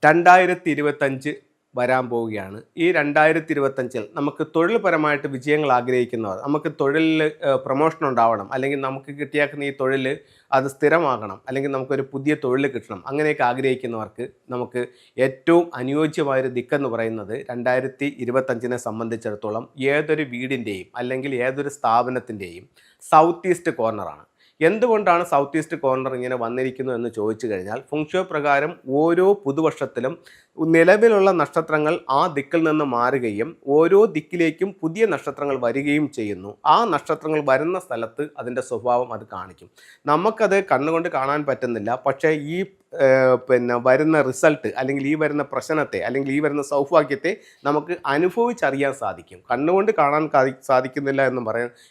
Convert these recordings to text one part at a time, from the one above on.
2025 വരാൻ പോവുകയാണ്. ഈ 2025-ൽ നമുക്ക് തൊഴിൽപരമായിട്ട് വിജയങ്ങൾ ആഗ്രഹിക്കുന്നവർ, നമുക്ക് തൊഴിലിൽ പ്രൊമോഷൻ ഉണ്ടാവണം, അല്ലെങ്കിൽ നമുക്ക് കിട്ടിയേക്കുന്ന ഈ തൊഴിൽ അത് സ്ഥിരമാകണം, അല്ലെങ്കിൽ നമുക്കൊരു പുതിയ തൊഴിൽ കിട്ടണം, അങ്ങനെയൊക്കെ ആഗ്രഹിക്കുന്നവർക്ക് നമുക്ക് ഏറ്റവും അനുയോജ്യമായൊരു ദിക്കെന്ന് പറയുന്നത് 2025-നെ സംബന്ധിച്ചിടത്തോളം ഏതൊരു വീടിൻ്റെയും അല്ലെങ്കിൽ ഏതൊരു സ്ഥാപനത്തിൻ്റെയും സൗത്ത് ഈസ്റ്റ് കോർണറാണ്. എന്തുകൊണ്ടാണ് സൗത്ത് ഈസ്റ്റ് കോർണർ ഇങ്ങനെ വന്നിരിക്കുന്നു എന്ന് ചോദിച്ചു കഴിഞ്ഞാൽ, ഫെങ്ഷുവി പ്രകാരം ഓരോ പുതുവർഷത്തിലും നിലവിലുള്ള നക്ഷത്രങ്ങൾ ആ ദിക്കിൽ നിന്ന് മാറുകയും ഓരോ ദിക്കിലേക്കും പുതിയ നക്ഷത്രങ്ങൾ വരികയും ചെയ്യുന്നു. ആ നക്ഷത്രങ്ങൾ വരുന്ന സ്ഥലത്ത് അതിൻ്റെ സ്വഭാവം അത് കാണിക്കും. നമുക്കത് കണ്ണുകൊണ്ട് കാണാൻ പറ്റുന്നില്ല, പക്ഷേ ഈ വരുന്ന റിസൾട്ട്, അല്ലെങ്കിൽ ഈ വരുന്ന പ്രശ്നത്തെ, അല്ലെങ്കിൽ ഈ വരുന്ന സൗഭാഗ്യത്തെ നമുക്ക് അനുഭവിച്ചറിയാൻ സാധിക്കും. കണ്ണുകൊണ്ട് കാണാൻ സാധിക്കുന്നില്ല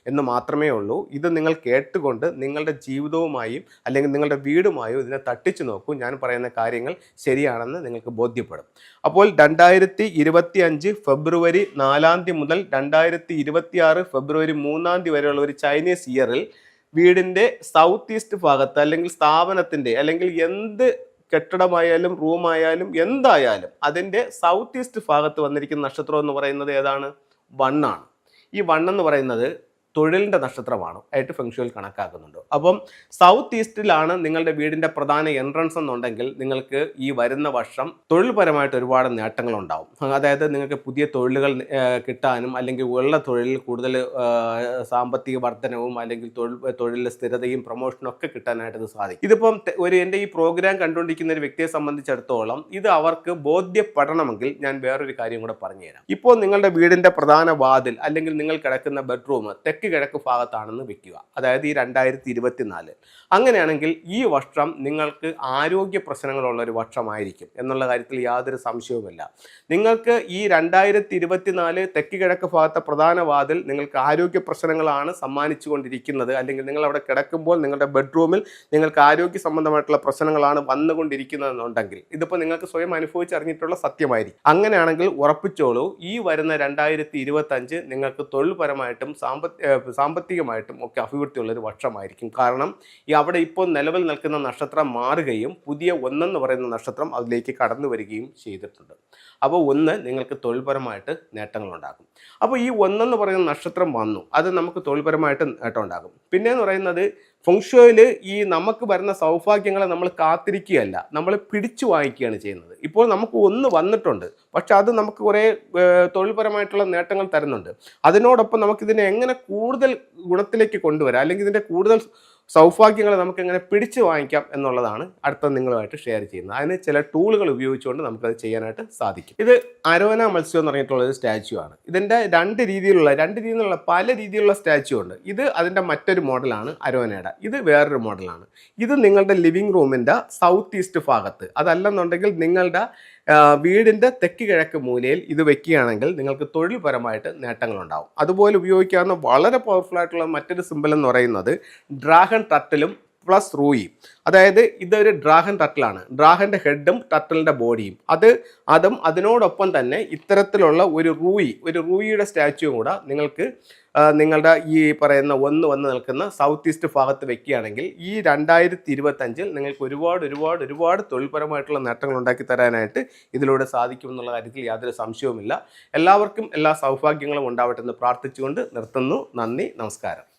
എന്ന് മാത്രമേ ഉള്ളൂ. ഇത് നിങ്ങൾ കേട്ടുകൊണ്ട് നിങ്ങളുടെ ജീവിതവുമായും അല്ലെങ്കിൽ നിങ്ങളുടെ വീടുമായും ഇതിനെ തട്ടിച്ചു നോക്കൂ. ഞാൻ പറയുന്ന കാര്യങ്ങൾ ശരിയാണെന്ന് നിങ്ങൾക്ക് ബോധ്യപ്പെടും. അപ്പോൾ 2025 ഫെബ്രുവരി 4 മുതൽ 2026 ഫെബ്രുവരി 3 വരെയുള്ള ഒരു ചൈനീസ് ഇയറിൽ വീടിൻ്റെ സൗത്ത് ഈസ്റ്റ് ഭാഗത്ത്, അല്ലെങ്കിൽ സ്ഥാപനത്തിൻ്റെ, അല്ലെങ്കിൽ എന്ത് കെട്ടിടമായാലും റൂമായാലും എന്തായാലും അതിൻ്റെ സൗത്ത് ഈസ്റ്റ് ഭാഗത്ത് വന്നിരിക്കുന്ന നക്ഷത്രം എന്ന് പറയുന്നത് ഏതാണ്? വണ്ണാണ്. ഈ വണ്ണെന്ന് പറയുന്നത് തൊഴിലിൻ്റെ നക്ഷത്രമാണ് ആയിട്ട് ഫെങ്ഷുവിൽ കണക്കാക്കുന്നുണ്ട്. അപ്പം സൗത്ത് ഈസ്റ്റിലാണ് നിങ്ങളുടെ വീടിൻ്റെ പ്രധാന എൻട്രൻസ് എന്നുണ്ടെങ്കിൽ നിങ്ങൾക്ക് ഈ വരുന്ന വർഷം തൊഴിൽപരമായിട്ട് ഒരുപാട് നേട്ടങ്ങളുണ്ടാവും. അതായത് നിങ്ങൾക്ക് പുതിയ തൊഴിലുകൾ കിട്ടാനും, അല്ലെങ്കിൽ ഉള്ള തൊഴിലിൽ കൂടുതൽ സാമ്പത്തിക വർധനവും, അല്ലെങ്കിൽ തൊഴിലിലെ സ്ഥിരതയും പ്രൊമോഷനും ഒക്കെ കിട്ടാനായിട്ട് ഇത് സാധിക്കും. ഇതിപ്പം എൻ്റെ ഈ പ്രോഗ്രാം കണ്ടുകൊണ്ടിരിക്കുന്ന ഒരു വ്യക്തിയെ സംബന്ധിച്ചിടത്തോളം ഇത് അവർക്ക് ബോധ്യപ്പെടണമെങ്കിൽ ഞാൻ വേറൊരു കാര്യം കൂടെ പറഞ്ഞുതരാം. ഇപ്പോൾ നിങ്ങളുടെ വീടിൻ്റെ പ്രധാന വാതിൽ, അല്ലെങ്കിൽ നിങ്ങൾ കിടക്കുന്ന ബെഡ്റൂം തെക്ക് കിഴക്ക് ഭാഗത്താണെന്ന് വെക്കുക. അതായത് ഈ 2024. അങ്ങനെയാണെങ്കിൽ ഈ വർഷം നിങ്ങൾക്ക് ആരോഗ്യ പ്രശ്നങ്ങളുള്ള ഒരു വർഷമായിരിക്കും എന്നുള്ള കാര്യത്തിൽ യാതൊരു സംശയവുമില്ല. നിങ്ങൾക്ക് ഈ 2024 തെക്ക് കിഴക്ക് ഭാഗത്തെ പ്രധാന വാതിൽ നിങ്ങൾക്ക് ആരോഗ്യ പ്രശ്നങ്ങളാണ് സമ്മാനിച്ചു കൊണ്ടിരിക്കുന്നത്, അല്ലെങ്കിൽ നിങ്ങൾ അവിടെ കിടക്കുമ്പോൾ നിങ്ങളുടെ ബെഡ്റൂമിൽ നിങ്ങൾക്ക് ആരോഗ്യ സംബന്ധമായിട്ടുള്ള പ്രശ്നങ്ങളാണ് വന്നുകൊണ്ടിരിക്കുന്നതെന്നുണ്ടെങ്കിൽ ഇതിപ്പോൾ നിങ്ങൾക്ക് സ്വയം അനുഭവിച്ചറിഞ്ഞിട്ടുള്ള സത്യമായിരിക്കും. അങ്ങനെയാണെങ്കിൽ ഉറപ്പിച്ചോളൂ, ഈ വരുന്ന 2025 നിങ്ങൾക്ക് തൊഴിൽപരമായിട്ടും സാമ്പത്തികമായിട്ടും ഒക്കെ അഭിവൃദ്ധിയുള്ളൊരു വർഷമായിരിക്കും. കാരണം അവിടെ ഇപ്പോൾ നിലവിൽ നിൽക്കുന്ന നക്ഷത്രം മാറുകയും പുതിയ ഒന്നെന്ന് പറയുന്ന നക്ഷത്രം അതിലേക്ക് കടന്നു വരികയും ചെയ്തിട്ടുണ്ട്. അപ്പോൾ നിങ്ങൾക്ക് തൊഴിൽപരമായിട്ട് നേട്ടങ്ങളുണ്ടാകും. അപ്പോൾ ഈ ഒന്നെന്ന് പറയുന്ന നക്ഷത്രം വന്നു, അത് നമുക്ക് തൊഴിൽപരമായിട്ട് നേട്ടം ഉണ്ടാകും. പിന്നെയെന്ന് പറയുന്നത് ഫെങ്ഷുവിൽ ഈ നമുക്ക് വരുന്ന സൗഭാഗ്യങ്ങളെ നമ്മൾ കാത്തിരിക്കുകയല്ല, നമ്മൾ പിടിച്ചു വാങ്ങിക്കുകയാണ് ചെയ്യുന്നത്. ഇപ്പോൾ നമുക്ക് ഒന്ന് വന്നിട്ടുണ്ട്, പക്ഷെ അത് നമുക്ക് കുറേ തൊഴിൽപരമായിട്ടുള്ള നേട്ടങ്ങൾ തരുന്നുണ്ട്. അതിനോടൊപ്പം നമുക്കിതിനെ എങ്ങനെ കൂടുതൽ ഗുണത്തിലേക്ക് കൊണ്ടുവരാം, അല്ലെങ്കിൽ ഇതിൻ്റെ കൂടുതൽ സൗഭാഗ്യങ്ങളെ നമുക്ക് എങ്ങനെ പിടിച്ചു വാങ്ങിക്കാം എന്നുള്ളതാണ് അടുത്ത നിങ്ങളുമായിട്ട് ഷെയർ ചെയ്യുന്നത്. അതിന് ചില ടൂളുകൾ ഉപയോഗിച്ചുകൊണ്ട് നമുക്കത് ചെയ്യാനായിട്ട് സാധിക്കും. ഇത് അരോന മത്സ്യം എന്ന് പറഞ്ഞിട്ടുള്ളൊരു സ്റ്റാച്യു ആണ്. ഇതിൻ്റെ രണ്ട് രീതിയിലുള്ള പല രീതിയിലുള്ള സ്റ്റാച്യു ഉണ്ട്. ഇത് അതിൻ്റെ മറ്റൊരു മോഡലാണ് അരോനയുടെ. ഇത് വേറൊരു മോഡലാണ്. ഇത് നിങ്ങളുടെ ലിവിങ് റൂമിൻ്റെ സൗത്ത് ഈസ്റ്റ് ഭാഗത്ത്, അതല്ലെന്നുണ്ടെങ്കിൽ നിങ്ങളുടെ വീടിൻ്റെ തെക്ക് കിഴക്ക് മൂലയിൽ ഇത് വെക്കുകയാണെങ്കിൽ നിങ്ങൾക്ക് തൊഴിൽപരമായിട്ട് നേട്ടങ്ങളുണ്ടാവും. അതുപോലെ ഉപയോഗിക്കാവുന്ന വളരെ പവർഫുൾ ആയിട്ടുള്ള മറ്റൊരു സിമ്പിൾ എന്ന് പറയുന്നത് ഡ്രാഗൺ ടർട്ടിലും പ്ലസ് റൂയി. അതായത് ഇതൊരു ഡ്രാഗൺ ടർട്ടിലാണ്. ഡ്രാഗൻ്റെ ഹെഡും ടർട്ടിലിൻ്റെ ബോഡിയും അതും അതിനോടൊപ്പം തന്നെ ഇത്തരത്തിലുള്ള ഒരു റൂയിയുടെ സ്റ്റാച്യുവും കൂടെ നിങ്ങൾക്ക് നിങ്ങളുടെ ഈ പറയുന്ന വന്ന് നിൽക്കുന്ന സൗത്ത് ഈസ്റ്റ് ഭാഗത്ത് വെക്കുകയാണെങ്കിൽ ഈ 2025 നിങ്ങൾക്ക് ഒരുപാട് തൊഴിൽപരമായിട്ടുള്ള നേട്ടങ്ങൾ ഉണ്ടാക്കി തരാനായിട്ട് ഇതിലൂടെ സാധിക്കുമെന്നുള്ള കാര്യത്തിൽ യാതൊരു സംശയവുമില്ല. എല്ലാവർക്കും എല്ലാ സൗഭാഗ്യങ്ങളും ഉണ്ടാവട്ടെ എന്ന് പ്രാർത്ഥിച്ചുകൊണ്ട് നിർത്തുന്നു. നന്ദി, നമസ്കാരം.